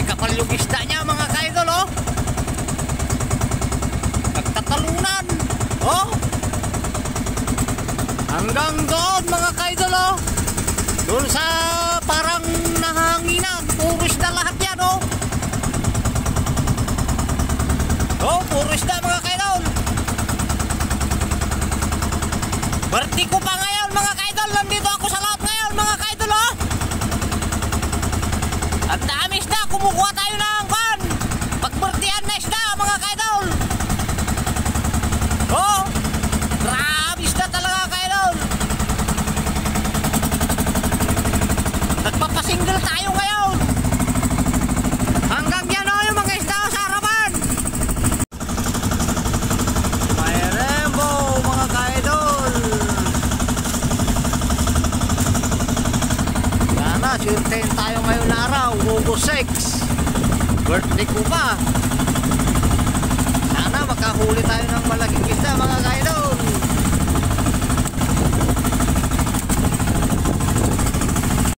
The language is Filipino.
kapal yung isda niya mga kaidol, oh. Nagtatalunan, oh. Hanggang doon mga kaidol, oh. Doon sa parang nahanginan, puro isda lahat yan, oh. Oh, puro isda mga kaidol. Birthday ko pa ngayon mga kaidol. Nandito ako sa laot ngayon mga kaidol, oh. Ang dami isda. Kumukuha tayo ng pan. Pag-birthdayan na isda mga kaidol. Oh, grabe isda talaga kaidol. Nagpapasingle tayo ngayon. Hanggang yan, oh, yung mga isda sa harapan. May rainbow mga kaidol. Sana swerte tayo ngayon na araw. August 6, birthday ko pa. Sana makahuli tayo ng